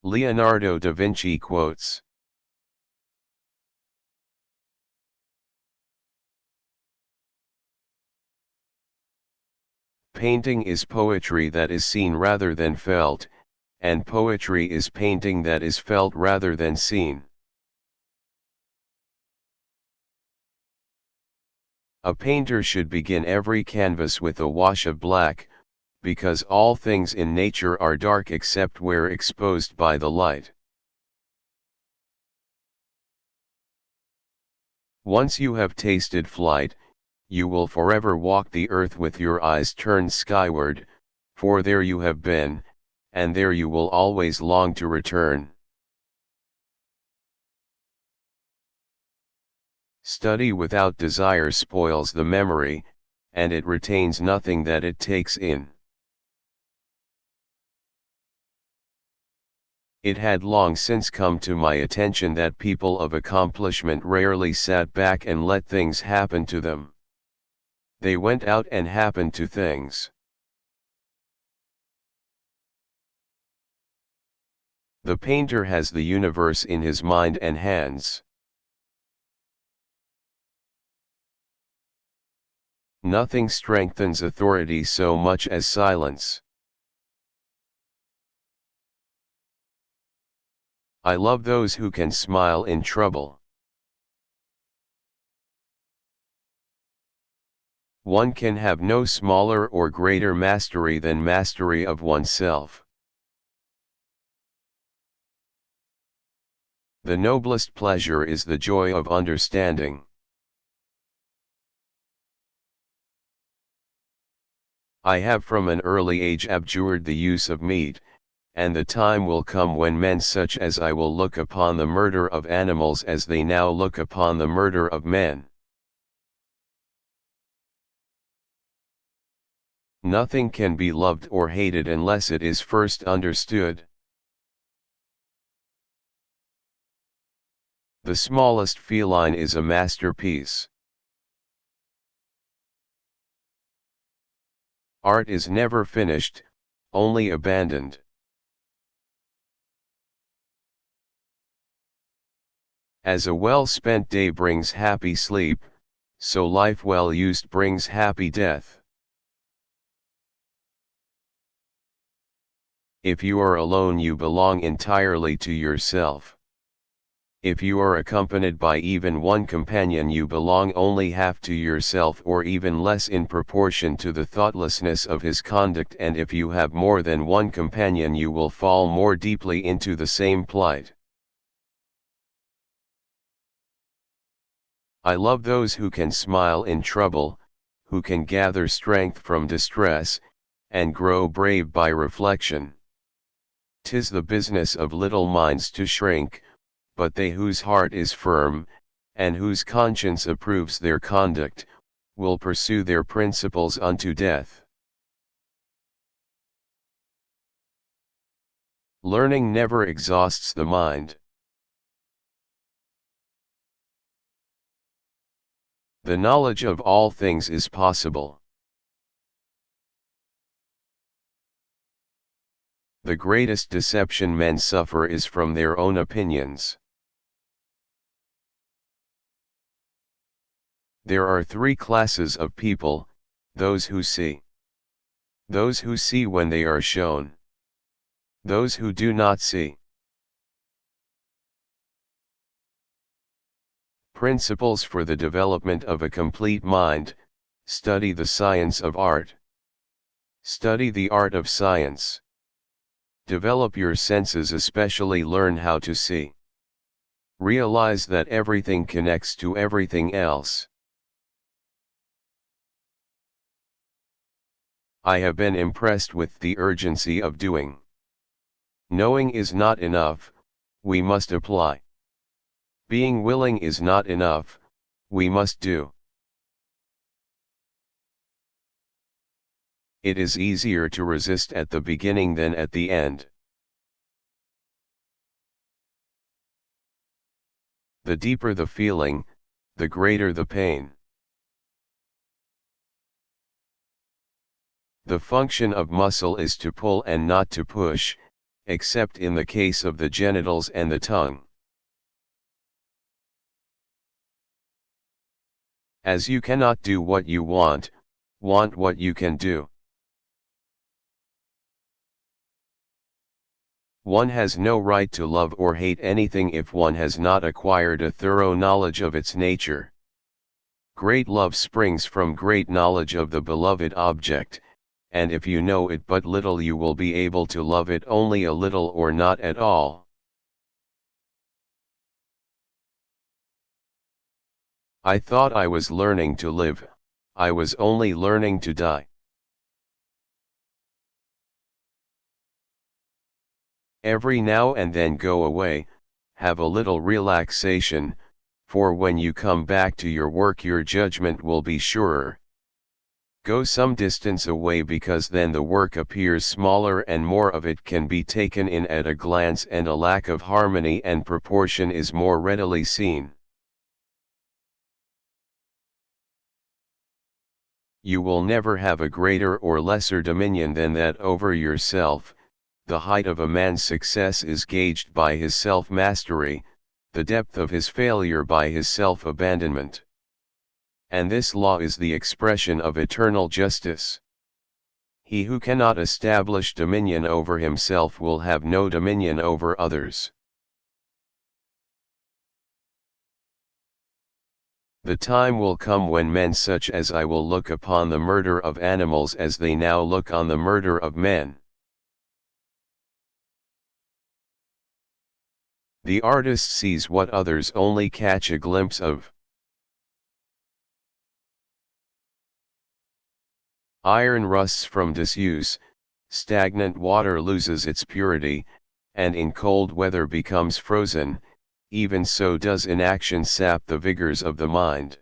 Leonardo da Vinci quotes. Painting is poetry that is seen rather than felt, and poetry is painting that is felt rather than seen. A painter should begin every canvas with a wash of black, because all things in nature are dark except where exposed by the light. Once you have tasted flight, you will forever walk the earth with your eyes turned skyward, for there you have been, and there you will always long to return. Study without desire spoils the memory, and it retains nothing that it takes in. It had long since come to my attention that people of accomplishment rarely sat back and let things happen to them. They went out and happened to things. The painter has the universe in his mind and hands. Nothing strengthens authority so much as silence. I love those who can smile in trouble. One can have no smaller or greater mastery than mastery of oneself. The noblest pleasure is the joy of understanding. I have from an early age abjured the use of meat, and the time will come when men such as I will look upon the murder of animals as they now look upon the murder of men. Nothing can be loved or hated unless it is first understood. The smallest feline is a masterpiece. Art is never finished, only abandoned. As a well-spent day brings happy sleep, so life well used brings happy death. If you are alone, you belong entirely to yourself. If you are accompanied by even one companion, you belong only half to yourself, or even less in proportion to the thoughtlessness of his conduct, and if you have more than one companion, you will fall more deeply into the same plight. I love those who can smile in trouble, who can gather strength from distress, and grow brave by reflection. 'Tis the business of little minds to shrink, but they whose heart is firm, and whose conscience approves their conduct, will pursue their principles unto death. Learning never exhausts the mind. The knowledge of all things is possible. The greatest deception men suffer is from their own opinions. There are three classes of people: those who see, those who see when they are shown, those who do not see. Principles for the development of a complete mind: study the science of art. Study the art of science. Develop your senses, especially learn how to see. Realize that everything connects to everything else. I have been impressed with the urgency of doing. Knowing is not enough, we must apply. Being willing is not enough, we must do. It is easier to resist at the beginning than at the end. The deeper the feeling, the greater the pain. The function of muscle is to pull and not to push, except in the case of the genitals and the tongue. As you cannot do what you want what you can do. One has no right to love or hate anything if one has not acquired a thorough knowledge of its nature. Great love springs from great knowledge of the beloved object, and if you know it but little you will be able to love it only a little or not at all. I thought I was learning to live, I was only learning to die. Every now and then go away, have a little relaxation, for when you come back to your work your judgment will be surer. Go some distance away because then the work appears smaller and more of it can be taken in at a glance and a lack of harmony and proportion is more readily seen. You will never have a greater or lesser dominion than that over yourself. The height of a man's success is gauged by his self-mastery, the depth of his failure by his self-abandonment. And this law is the expression of eternal justice. He who cannot establish dominion over himself will have no dominion over others. The time will come when men such as I will look upon the murder of animals as they now look on the murder of men. The artist sees what others only catch a glimpse of. Iron rusts from disuse, stagnant water loses its purity, and in cold weather becomes frozen, even so does inaction sap the vigors of the mind.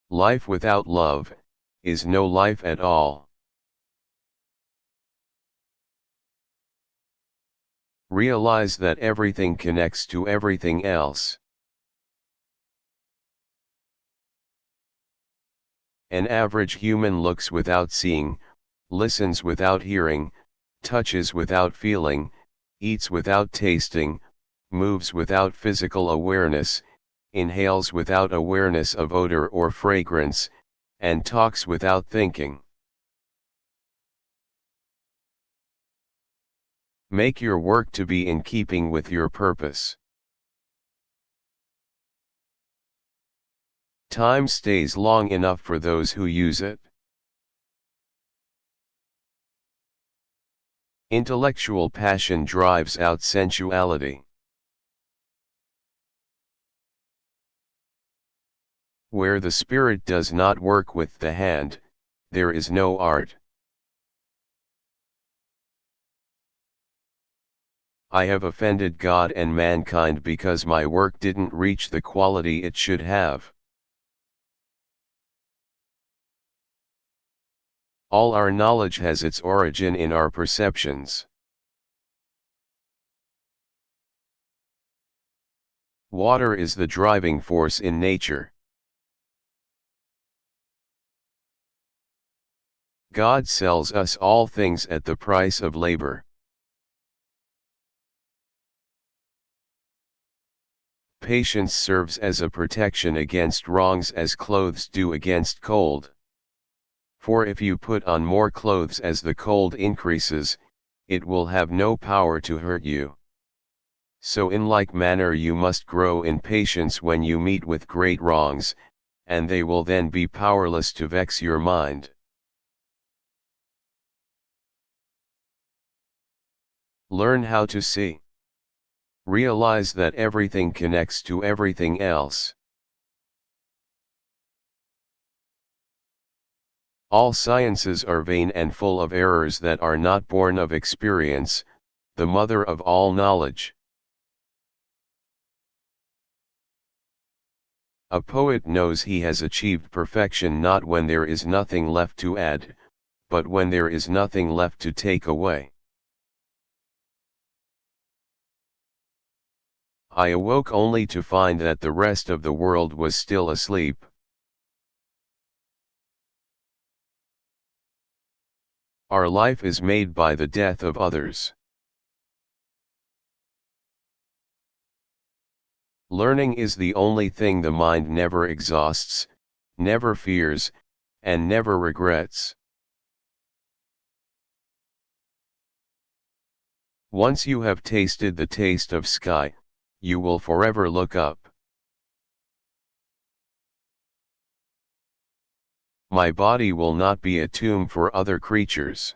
Life without love is no life at all. Realize that everything connects to everything else. An average human looks without seeing, listens without hearing, touches without feeling, eats without tasting, moves without physical awareness, inhales without awareness of odor or fragrance, and talks without thinking. Make your work to be in keeping with your purpose. Time stays long enough for those who use it. Intellectual passion drives out sensuality. Where the spirit does not work with the hand, there is no art. I have offended God and mankind because my work didn't reach the quality it should have. All our knowledge has its origin in our perceptions. Water is the driving force in nature. God sells us all things at the price of labor. Patience serves as a protection against wrongs as clothes do against cold. For if you put on more clothes as the cold increases, it will have no power to hurt you. So in like manner you must grow in patience when you meet with great wrongs, and they will then be powerless to vex your mind. Learn how to see. Realize that everything connects to everything else. All sciences are vain and full of errors that are not born of experience, the mother of all knowledge. A poet knows he has achieved perfection not when there is nothing left to add, but when there is nothing left to take away. I awoke only to find that the rest of the world was still asleep. Our life is made by the death of others. Learning is the only thing the mind never exhausts, never fears, and never regrets. Once you have tasted the taste of sky, you will forever look up. My body will not be a tomb for other creatures.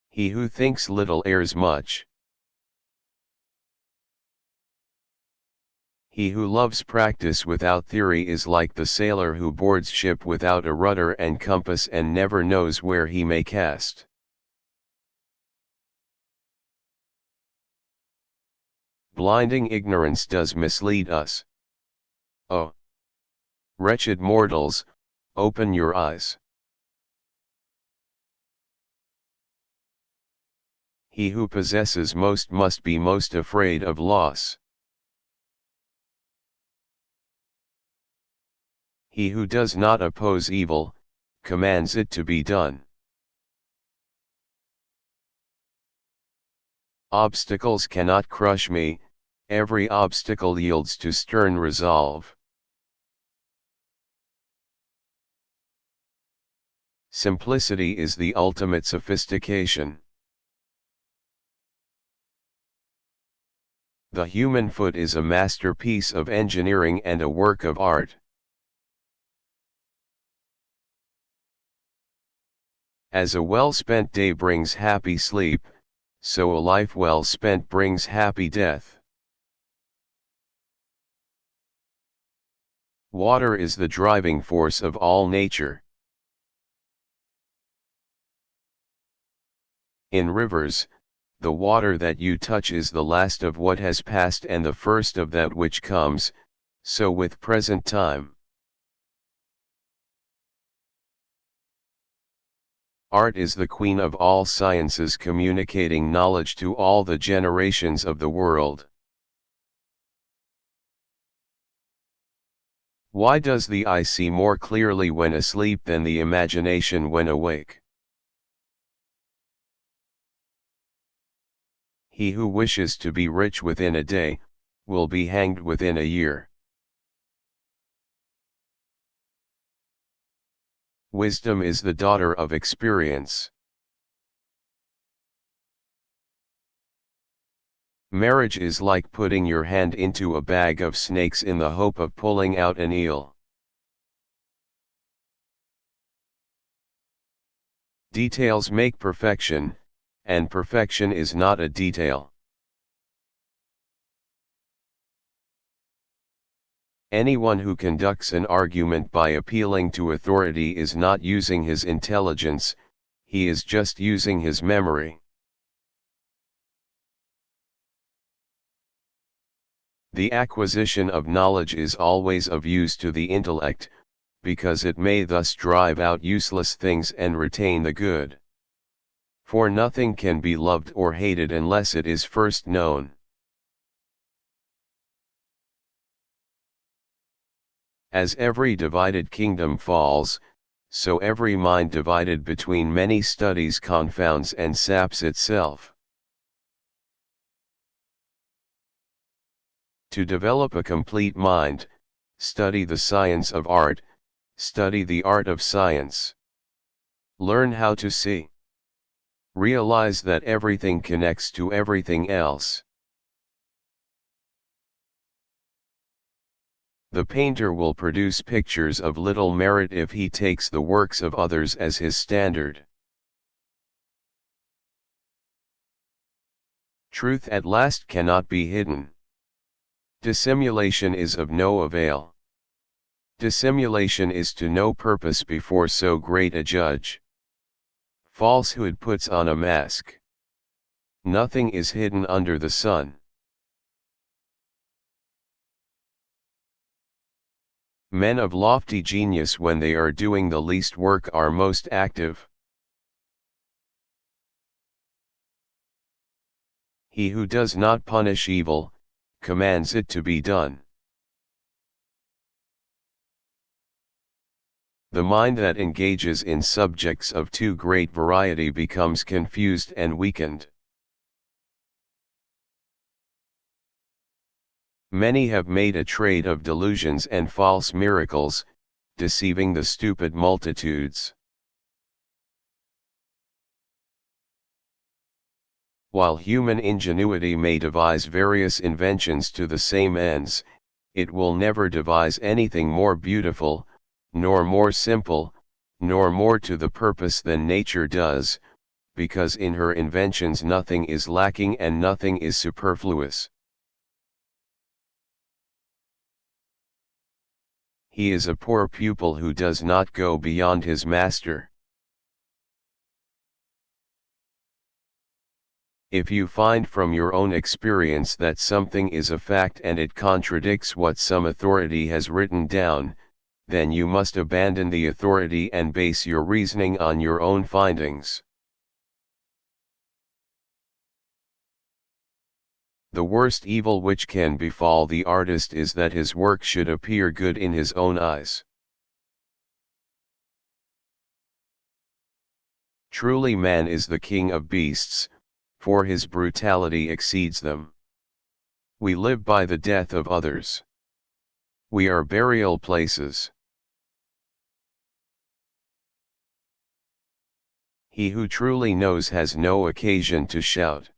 He who thinks little errs much. He who loves practice without theory is like the sailor who boards ship without a rudder and compass and never knows where he may cast. Blinding ignorance does mislead us. Oh, wretched mortals, open your eyes. He who possesses most must be most afraid of loss. He who does not oppose evil, commands it to be done. Obstacles cannot crush me, every obstacle yields to stern resolve. Simplicity is the ultimate sophistication. The human foot is a masterpiece of engineering and a work of art. As a well-spent day brings happy sleep, so a life well spent brings happy death. Water is the driving force of all nature. In rivers, the water that you touch is the last of what has passed and the first of that which comes, so with present time. Art is the queen of all sciences, communicating knowledge to all the generations of the world. Why does the eye see more clearly when asleep than the imagination when awake? He who wishes to be rich within a day, will be hanged within a year. Wisdom is the daughter of experience. Marriage is like putting your hand into a bag of snakes in the hope of pulling out an eel. Details make perfection, and perfection is not a detail. Anyone who conducts an argument by appealing to authority is not using his intelligence, he is just using his memory. The acquisition of knowledge is always of use to the intellect, because it may thus drive out useless things and retain the good. For nothing can be loved or hated unless it is first known. As every divided kingdom falls, so every mind divided between many studies confounds and saps itself. To develop a complete mind, study the science of art, study the art of science. Learn how to see. Realize that everything connects to everything else. The painter will produce pictures of little merit if he takes the works of others as his standard. Truth at last cannot be hidden. Dissimulation is of no avail. Dissimulation is to no purpose before so great a judge. Falsehood puts on a mask. Nothing is hidden under the sun. Men of lofty genius when they are doing the least work are most active. He who does not punish evil, commands it to be done. The mind that engages in subjects of too great variety becomes confused and weakened. Many have made a trade of delusions and false miracles, deceiving the stupid multitudes. While human ingenuity may devise various inventions to the same ends, it will never devise anything more beautiful, nor more simple, nor more to the purpose than nature does, because in her inventions nothing is lacking and nothing is superfluous. He is a poor pupil who does not go beyond his master. If you find from your own experience that something is a fact and it contradicts what some authority has written down, then you must abandon the authority and base your reasoning on your own findings. The worst evil which can befall the artist is that his work should appear good in his own eyes. Truly man is the king of beasts, for his brutality exceeds them. We live by the death of others. We are burial places. He who truly knows has no occasion to shout.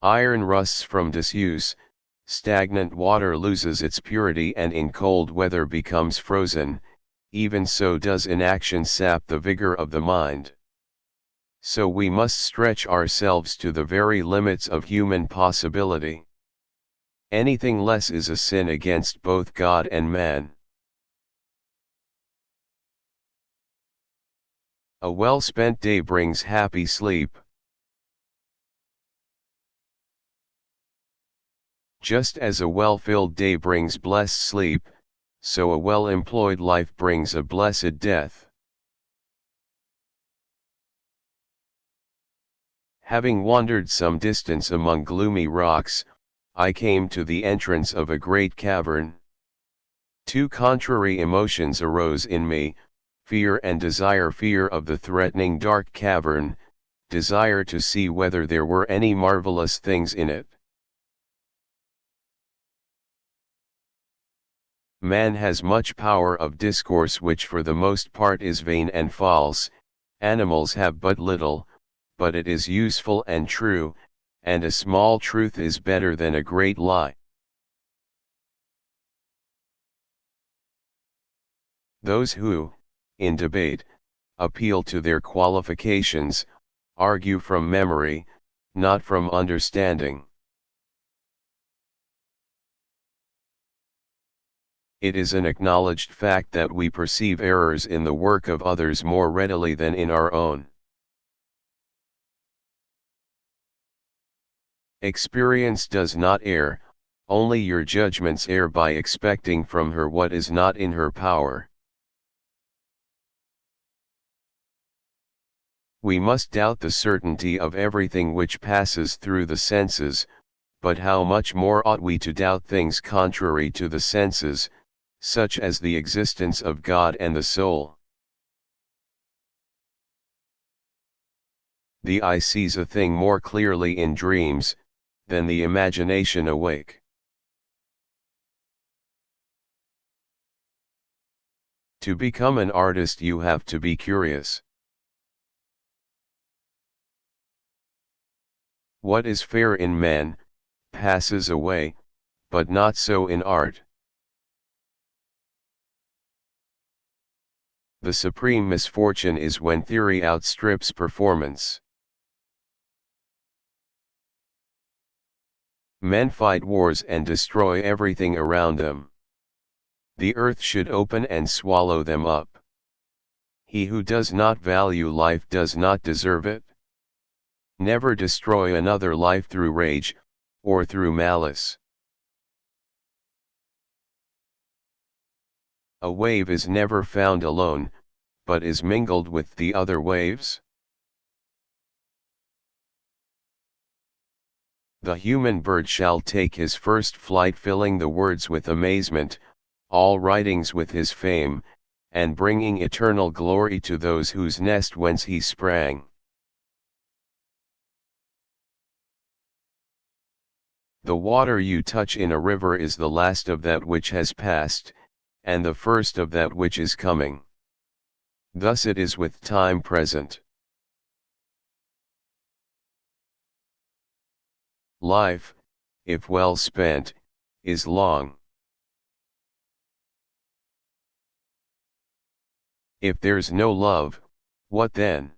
Iron rusts from disuse, stagnant water loses its purity and in cold weather becomes frozen, even so does inaction sap the vigor of the mind. So we must stretch ourselves to the very limits of human possibility. Anything less is a sin against both God and man. A well-spent day brings happy sleep. Just as a well-filled day brings blessed sleep, so a well-employed life brings a blessed death. Having wandered some distance among gloomy rocks, I came to the entrance of a great cavern. Two contrary emotions arose in me, fear and desire: fear of the threatening dark cavern, desire to see whether there were any marvelous things in it. Man has much power of discourse which for the most part is vain and false, animals have but little, but it is useful and true, and a small truth is better than a great lie. Those who, in debate, appeal to their qualifications, argue from memory, not from understanding. It is an acknowledged fact that we perceive errors in the work of others more readily than in our own. Experience does not err, only your judgments err by expecting from her what is not in her power. We must doubt the certainty of everything which passes through the senses, but how much more ought we to doubt things contrary to the senses, such as the existence of God and the soul. The eye sees a thing more clearly in dreams, than the imagination awake. To become an artist you have to be curious. What is fair in man, passes away, but not so in art. The supreme misfortune is when theory outstrips performance. Men fight wars and destroy everything around them. The earth should open and swallow them up. He who does not value life does not deserve it. Never destroy another life through rage, or through malice. A wave is never found alone, but is mingled with the other waves. The human bird shall take his first flight, filling the words with amazement, all writings with his fame, and bringing eternal glory to those whose nest whence he sprang. The water you touch in a river is the last of that which has passed, and the first of that which is coming. Thus it is with time present. Life, if well spent, is long. If there's no love, what then?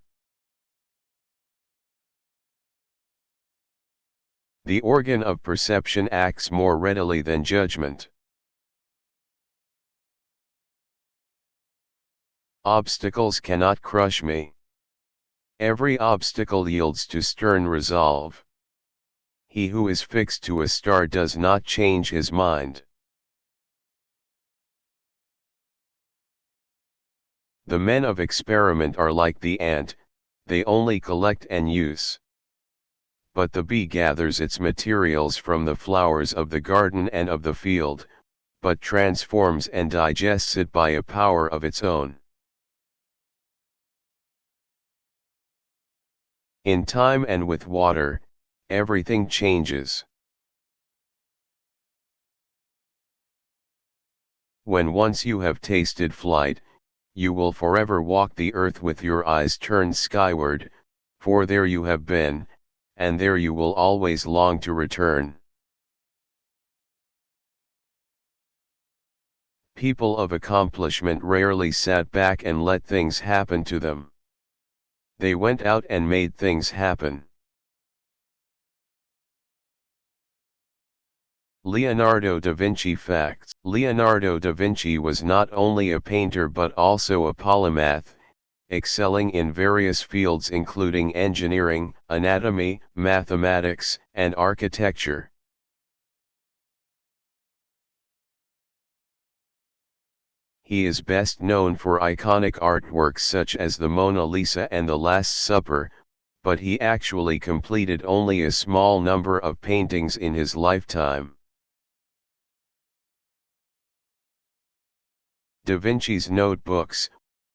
The organ of perception acts more readily than judgment. Obstacles cannot crush me. Every obstacle yields to stern resolve. He who is fixed to a star does not change his mind. The men of experiment are like the ant, they only collect and use. But the bee gathers its materials from the flowers of the garden and of the field, but transforms and digests it by a power of its own. In time and with water, everything changes. When once you have tasted flight, you will forever walk the earth with your eyes turned skyward, for there you have been, and there you will always long to return. People of accomplishment rarely sat back and let things happen to them. They went out and made things happen. Leonardo da Vinci facts. Leonardo da Vinci was not only a painter but also a polymath, excelling in various fields including engineering, anatomy, mathematics, and architecture. He is best known for iconic artworks such as the Mona Lisa and the Last Supper, but he actually completed only a small number of paintings in his lifetime. Da Vinci's notebooks,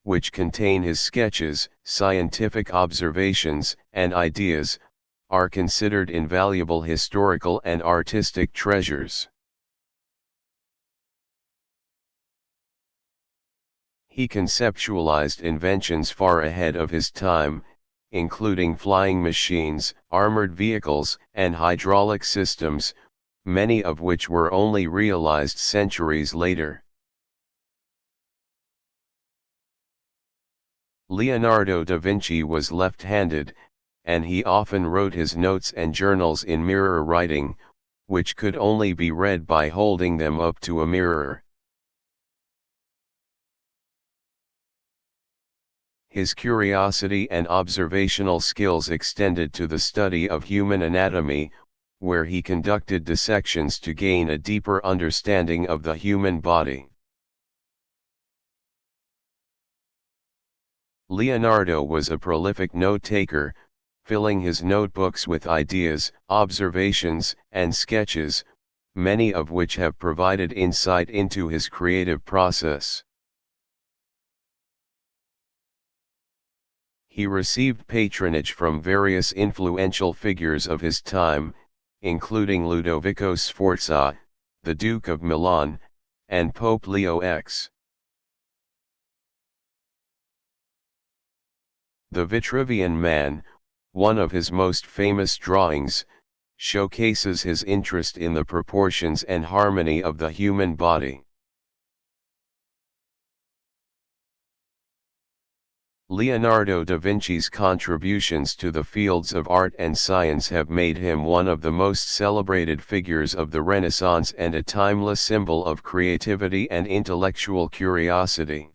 which contain his sketches, scientific observations, and ideas, are considered invaluable historical and artistic treasures. He conceptualized inventions far ahead of his time, including flying machines, armored vehicles, and hydraulic systems, many of which were only realized centuries later. Leonardo da Vinci was left-handed, and he often wrote his notes and journals in mirror writing, which could only be read by holding them up to a mirror. His curiosity and observational skills extended to the study of human anatomy, where he conducted dissections to gain a deeper understanding of the human body. Leonardo was a prolific note-taker, filling his notebooks with ideas, observations, and sketches, many of which have provided insight into his creative process. He received patronage from various influential figures of his time, including Ludovico Sforza, the Duke of Milan, and Pope Leo X. The Vitruvian Man, one of his most famous drawings, showcases his interest in the proportions and harmony of the human body. Leonardo da Vinci's contributions to the fields of art and science have made him one of the most celebrated figures of the Renaissance and a timeless symbol of creativity and intellectual curiosity.